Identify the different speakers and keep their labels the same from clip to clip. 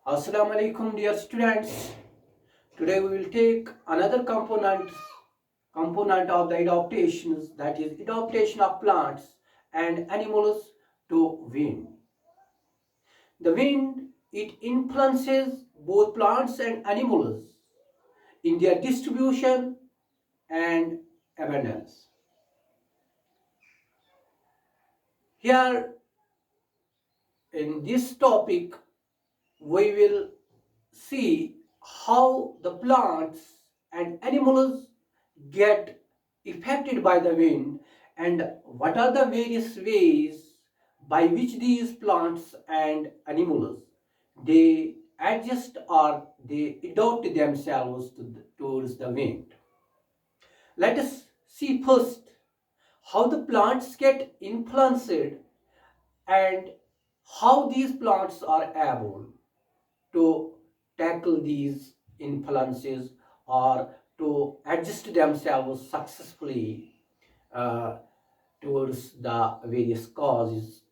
Speaker 1: Assalamu alaikum dear students. Today we will take another component of the adaptations, that is adaptation of plants and animals to wind. The wind, it influences both plants and animals in their distribution and abundance. Here in this topic we will see how the plants and animals get affected by the wind and what are the various ways by which these plants and animals they adjust or they adapt themselves towards the wind. Let us see first how the plants get influenced and how these plants are able to tackle these influences or to adjust themselves successfully uh, towards the various causes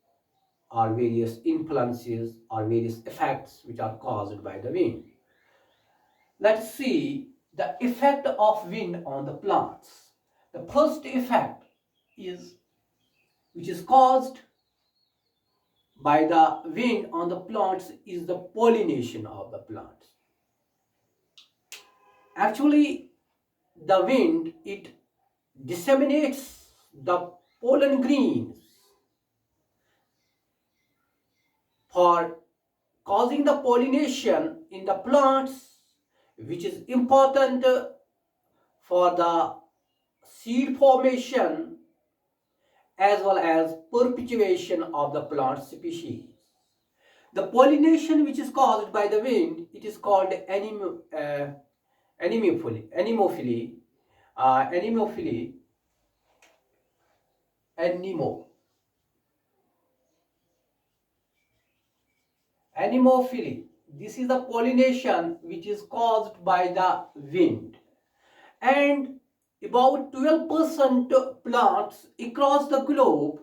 Speaker 1: or various influences or various effects which are caused by the wind. Let's see the effect of wind on the plants. The first effect is which is caused by the wind on the plants is the pollination of the plants. Actually, the wind it disseminates the pollen grains for causing the pollination in the plants, which is important for the seed formation as well as perpetuation of the plant species. The pollination which is caused by the wind, it is called anemophily, anemophily, anemo, anemophily. This is the pollination which is caused by the wind. And about 12% plants across the globe,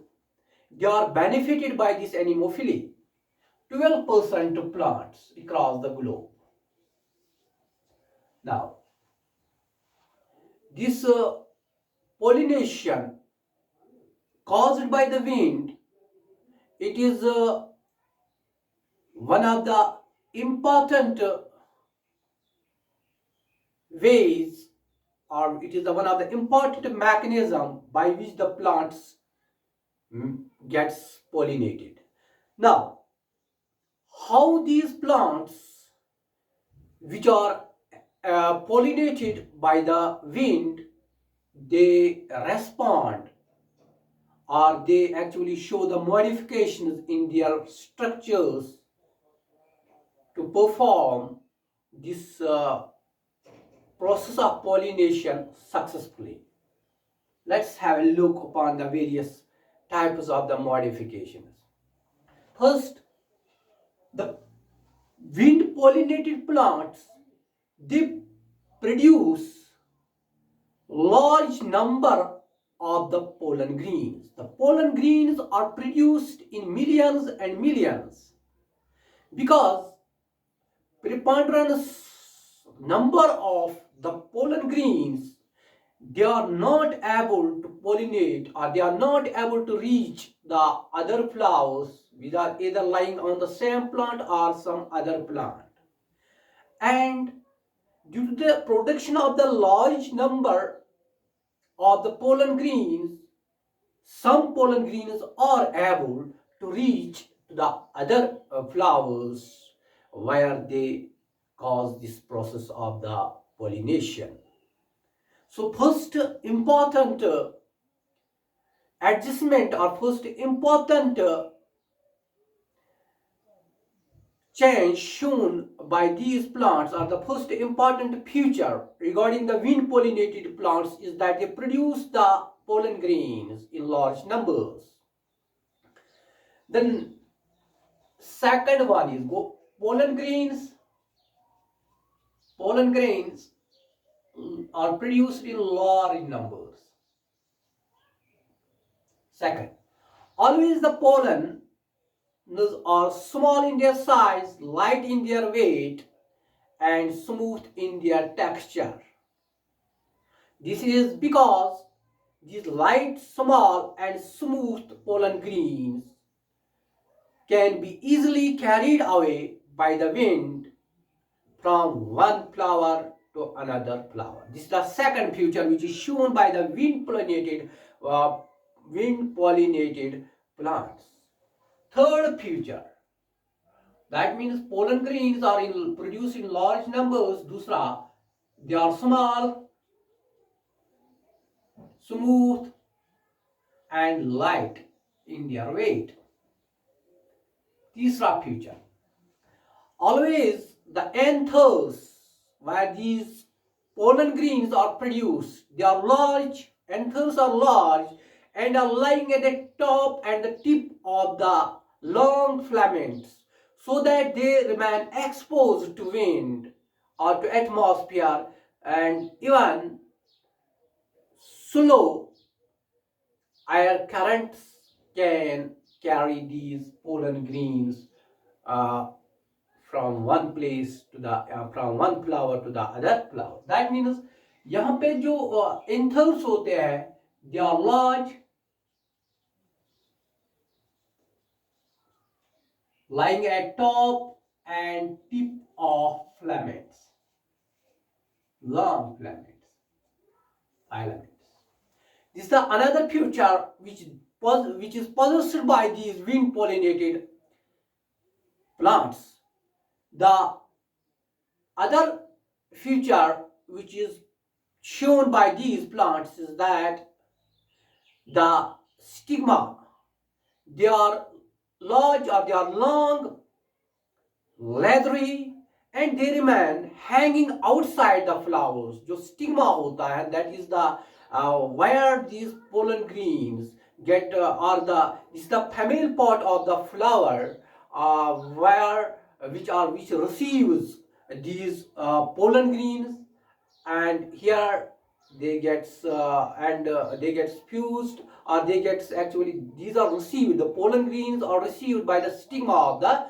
Speaker 1: they are benefited by this anemophily. 12% plants across the globe. Now, this pollination caused by the wind, it is one of the important ways, or it is one of the important mechanism by which the plants gets pollinated. Now, how these plants which are pollinated by the wind, they respond or they actually show the modifications in their structures to perform this process of pollination successfully. Let's have a look upon the various types of the modifications. First, the wind pollinated plants, they produce large number of the pollen grains. The pollen grains are produced in millions and millions because preponderance number of the pollen grains, they are not able to pollinate or they are not able to reach the other flowers which are either lying on the same plant or some other plant. And due to the production of the large number of the pollen grains, some pollen grains are able to reach to the other flowers where they cause this process of the pollination. So first important adjustment or first important change shown by these plants or the first important feature regarding the wind pollinated plants is that they produce the pollen grains in large numbers. Then second one is pollen grains. Pollen grains are produced in large numbers. Second, always the pollen are small in their size, light in their weight, and smooth in their texture. This is because these light, small, and smooth pollen grains can be easily carried away by the wind from one flower to another flower. This is the second feature which is shown by the uh, wind pollinated plants. Third feature, that means pollen grains are produced in large numbers. दूसरा, they are small, smooth, and light in their weight. तीसरा feature, always the anthers where these pollen grains are produced, they are large, anthers are large and are lying at the top and the tip of the long filaments so that they remain exposed to wind or to atmosphere, and even slow air currents can carry these pollen grains uh, from one place to the from one flower to the other flower. That means यहाँ पे जो anthers होते हैं, they are large, lying at top and tip of filaments, long filaments. This is the another feature which is possessed by these wind pollinated plants. The other feature which is shown by these plants is that the stigma, they are large or they are long, leathery, and they remain hanging outside the flowers. जो stigma होता है, that is the where these pollen grains get or the is the female part of the flower where which receives these pollen grains, and here they get fused, or they get actually these are received, the pollen grains are received by the stigma of the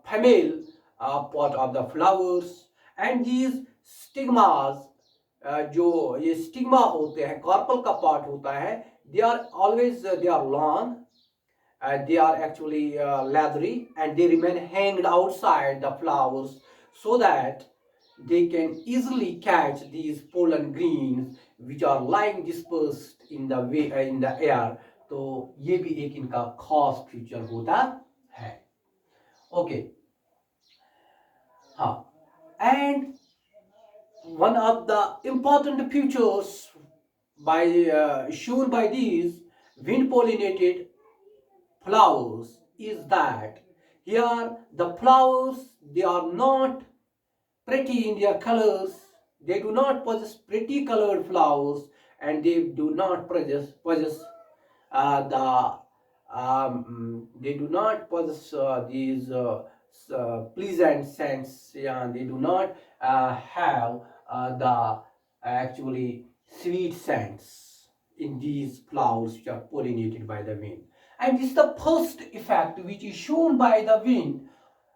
Speaker 1: female part of the flowers, and these stigmas जो ये stigma होते हैं, carpel का part होता है, they are always they are long, they are actually leathery, and they remain hanged outside the flowers so that they can easily catch these pollen grains which are lying dispersed in the air. तो ये भी एक इनका खास feature होता है. Okay. हाँ. And one of the important features shown by these wind pollinated flowers is that here the flowers, they are not pretty in their colors, they do not possess pretty colored flowers, and they do not possess they do not possess these pleasant scents. Yeah, they do not have the actually sweet scents in these flowers which are pollinated by the wind. And this is the first effect which is shown by the wind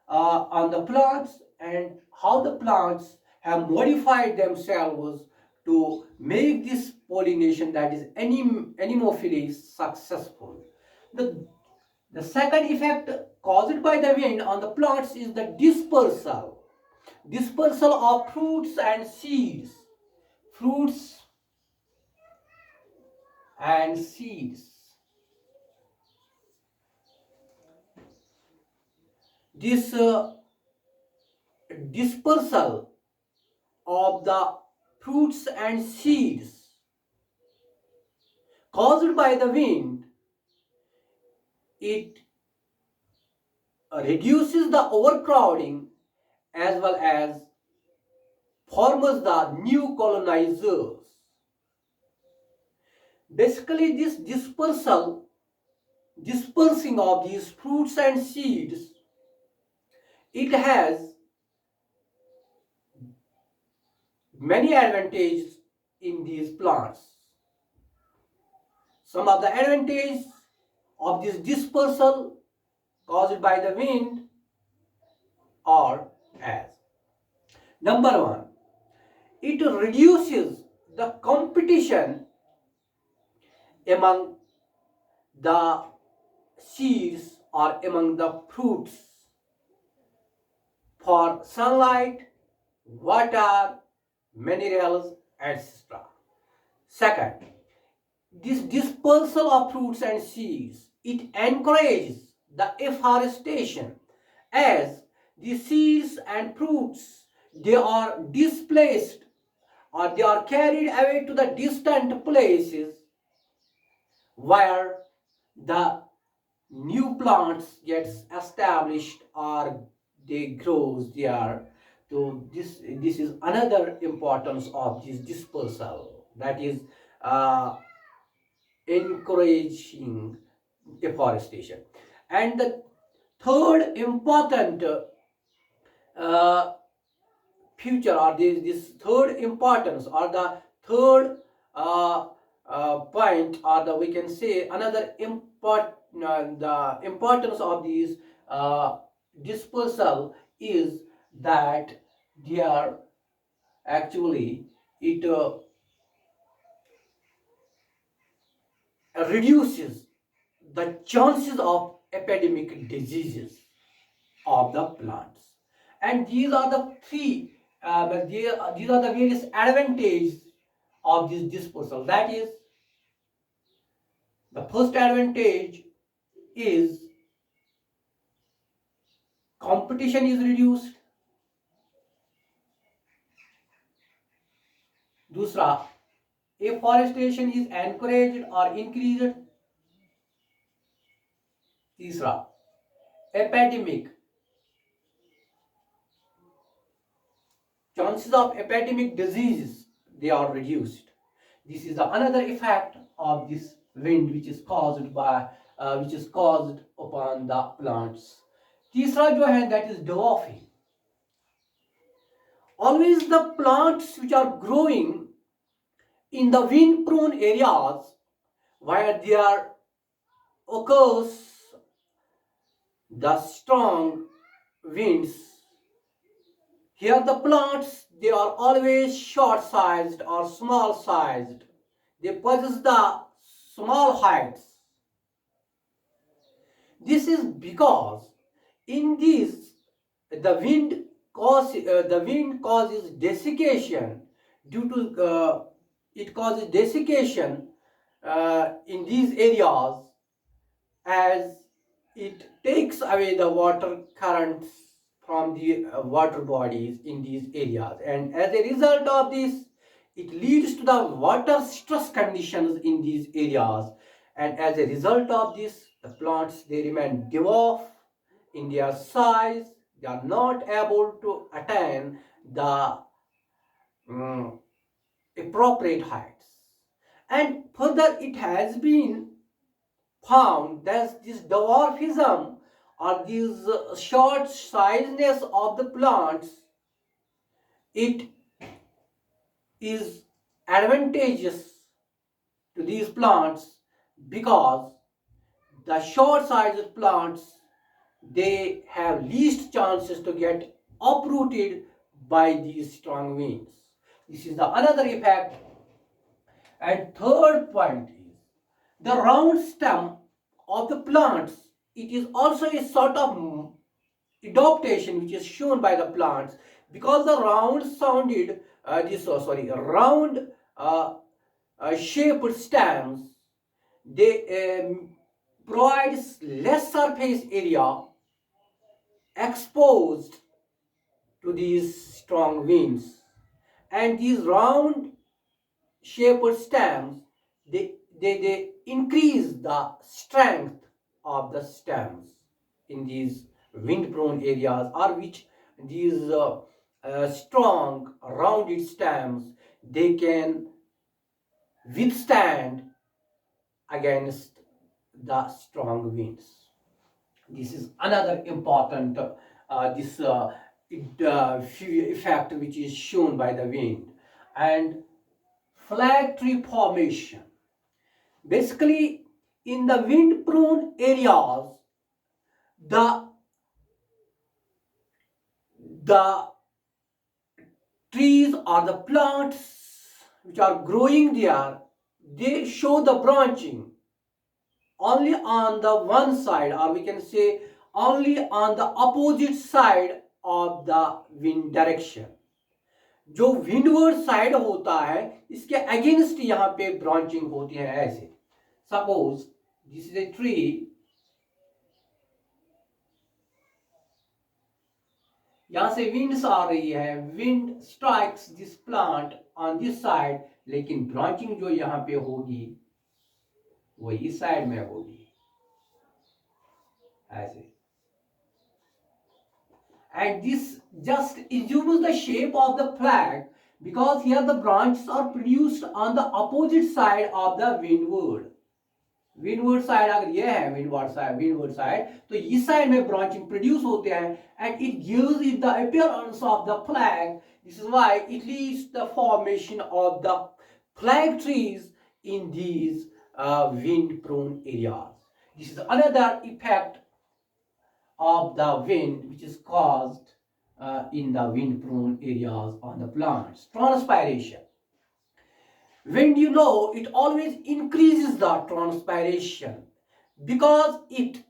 Speaker 1: on the plants, and how the plants have modified themselves to make this pollination, that is anemophily, successful. The second effect caused by the wind on the plants is the dispersal of fruits and seeds. Fruits and seeds. This dispersal of the fruits and seeds caused by the wind, it reduces the overcrowding as well as forms the new colonizers. Basically, this dispersing of these fruits and seeds, it has many advantages in these plants. Some of the advantages of this dispersal caused by the wind are as: number one, it reduces the competition among the seeds or among the fruits for sunlight, water, minerals, etc. Second, this dispersal of fruits and seeds, it encourages the afforestation, as the seeds and fruits, they are displaced or they are carried away to the distant places where the new plants gets established or they grows there. So this is another importance of this dispersal, that is uh, encouraging deforestation. And the third important uh, future, or this third importance, or the third point, or the we can say another the importance of these dispersal is that they are actually it reduces the chances of epidemic diseases of the plants. And these are the three, these are the various advantages of this dispersal. That is, the first advantage is competition is reduced. दूसरा, afforestation is encouraged or increased. तीसरा, epidemic, chances of epidemic disease, they are reduced. This is the another effect of this wind which is caused by which is caused upon the plants. तीसरा जो है, that is dwarfing. Always the plants which are growing in the wind prone areas where there occurs the strong winds, here the plants, they are always short sized or small sized. They possess the small heights. This is because in these the wind causes desiccation due to it causes desiccation in these areas, as it takes away the water currents from the water bodies in these areas, and as a result of this, it leads to the water stress conditions in these areas, and as a result of this, the plants, they remain dwarf in their size. They are not able to attain the mm, appropriate heights. And further, it has been found that this dwarfism, or this short sizeness of the plants, it is advantageous to these plants, because the short sized plants, they have least chances to get uprooted by these strong winds. This is the another effect. And third point is the round stem of the plants. It is also a sort of adaptation which is shown by the plants, because the round shaped stems, they provides less surface area exposed to these strong winds, and these round shaped stems, they increase the strength of the stems in these wind prone areas, or which these strong rounded stems, they can withstand against the strong winds. This is another important this effect which is shown by the wind. And flag tree formation, basically in the wind prone areas, the the trees or the plants which are growing there, they show the branching only on the one side, or we can say only on the opposite side of the wind direction. जो windward side होता है इसके against यहाँ पे branching होती है ऐसे. Suppose this is a tree, यहां से विंड्स आ रही है, wind strikes this plant on this side, लेकिन ब्रांचिंग जो यहां पे होगी वो इस साइड में होगी ऐसे. And this just assumes the shape of the flag because here the branches are produced on the opposite side of the windward. Windward side अगर ये है विंडवर्ड साइड तो इस साइड में ब्रांचिंग प्रोड्यूस होते हैं and it gives it the appearance of the flag. This is why it leads the formation of the flag trees in these wind prone areas. This is another effect of the wind which is caused in the wind prone areas on the plants. Transpiration. Wind, you know, it always increases the transpiration because it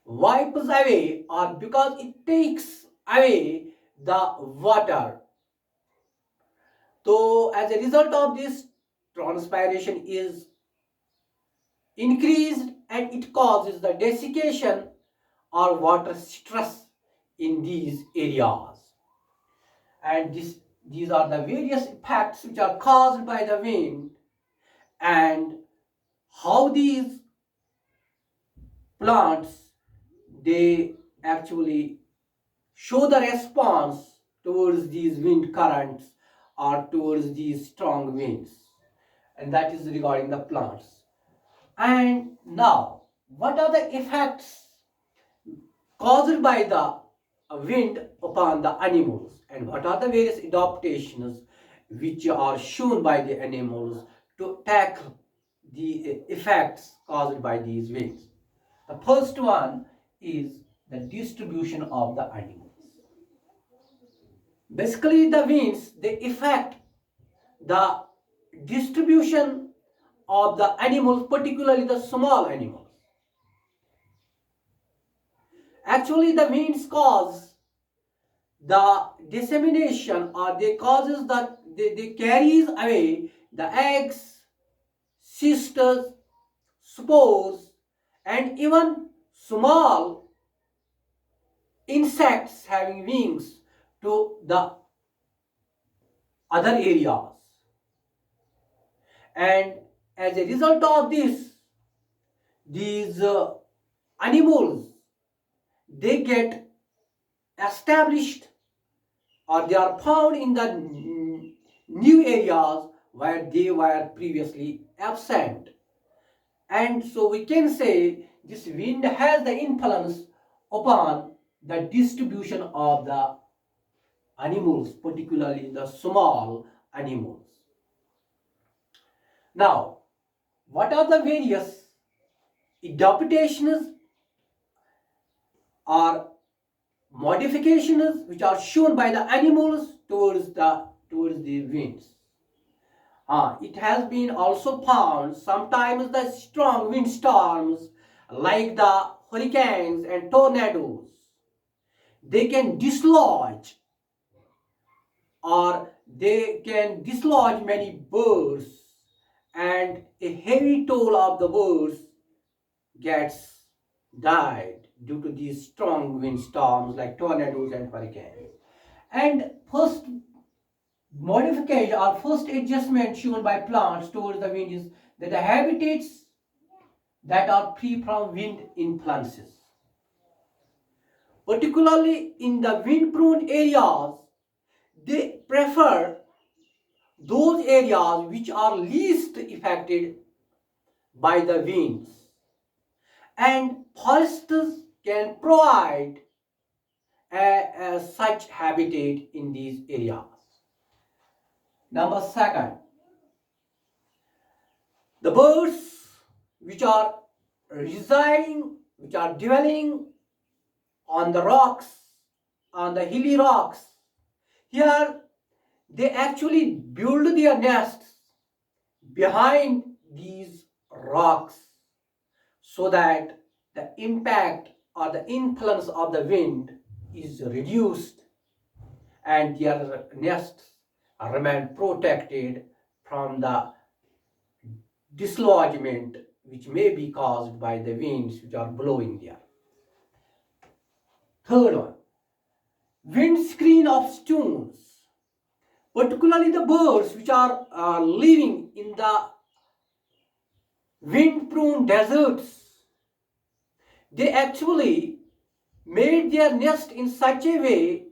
Speaker 1: wipes away or because it takes away the water. So as a result of this, transpiration is increased and it causes the desiccation or water stress in these areas. And these are the various effects which are caused by the wind and how these plants, they actually show the response towards these wind currents or towards these strong winds. And that is regarding the plants. And now, what are the effects caused by the wind upon the animals, and what are the various adaptations which are shown by the animals to tackle the effects caused by these winds? The first one is the distribution of the animals. Basically, the winds, they affect the distribution of the animals, particularly the small animals. Actually, the winds cause the dissemination, or they causes that they carries away the eggs, sisters, spores, and even small insects having wings to the other areas. And as a result of this, these animals, they get established or they are found in the new areas where they were previously absent. And so we can say this wind has the influence upon the distribution of the animals, particularly the small animals. Now, what are the various adaptations or modifications which are shown by the animals towards the winds? It has been also found sometimes the strong windstorms like the hurricanes and tornadoes, they can dislodge many birds, and a heavy toll of the birds gets died due to these strong windstorms like tornadoes and hurricanes. And first modification or first adjustment shown by plants towards the wind is that the habitats that are free from wind influences, particularly in the wind prone areas, they prefer those areas which are least affected by the winds, and forests can provide such habitat in these areas. Number second, the birds which are residing which are dwelling on the rocks, on the hilly rocks. Here they actually build their nests behind these rocks so that the impact or the influence of the wind is reduced and their nests remain protected from the dislodgement which may be caused by the winds which are blowing there. Third one, windscreen of stones. Particularly the birds which are living in the wind-prone deserts, they actually made their nest in such a way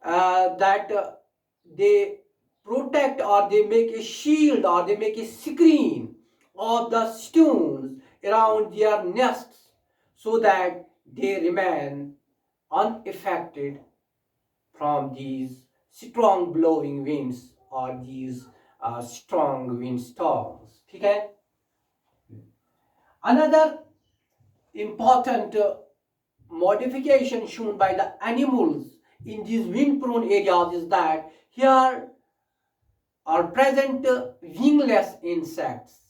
Speaker 1: that they protect or they make a shield or they make a screen of the stones around their nests so that they remain unaffected from these strong blowing winds or these strong windstorms. Okay? Another important modification shown by the animals in these wind prone areas is that here are present wingless insects.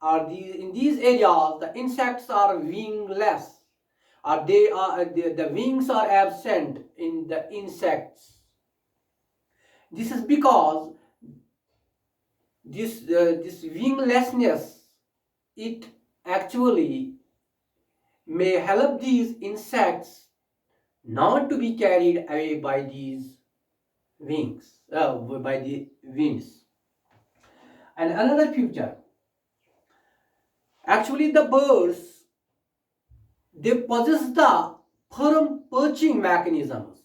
Speaker 1: In these areas the insects are wingless, or the wings are absent in the insects. This is because this winglessness, it actually may help these insects not to be carried away by these wings, by the winds. And another feature, actually the birds, they possess the firm perching mechanisms.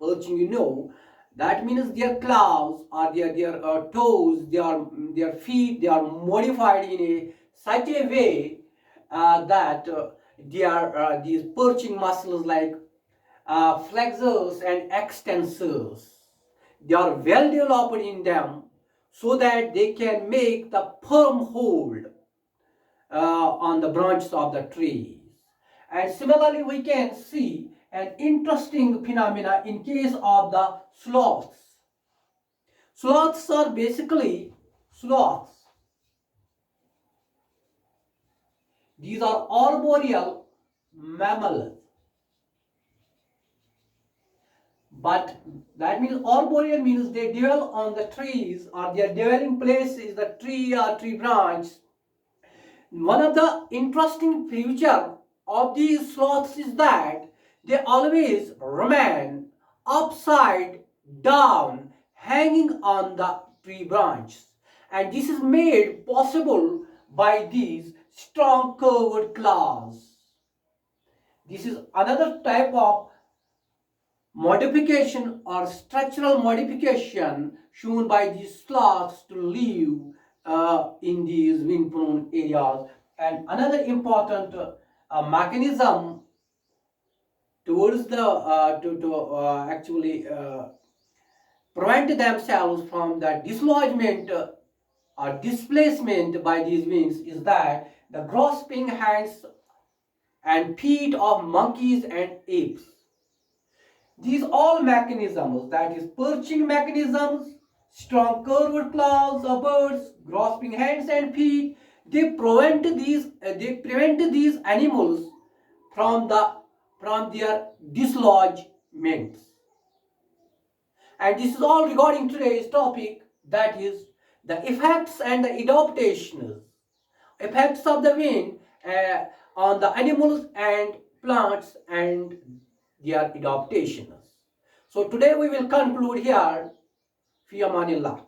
Speaker 1: Perching, that means their claws or their toes, their feet, they are modified in a such a way that they are these perching muscles like flexors and extensors, they are well developed in them so that they can make the firm hold on the branches of the trees. And similarly we can see an interesting phenomena in case of the sloths. Sloths are basically sloths. These are arboreal mammals. But that means arboreal means they dwell on the trees, or their dwelling place is the tree or tree branch. One of the interesting feature of these sloths is that they always remain upside down, hanging on the tree branch. And this is made possible by these strong curved claws. This is another type of modification or structural modification shown by these sloths to live in these wind-prone areas. And another important mechanism towards the to actually prevent themselves from the dislodgement or displacement by these winds is that the grasping hands and feet of monkeys and apes. These all mechanisms, that is perching mechanisms, strong curved claws of birds, grasping hands and feet, they prevent these animals from their dislodgements. And this is all regarding today's topic, that is the effects and the adaptations, effects of the wind on the animals and plants and their adaptations. So today we will conclude here. Fi amanillah.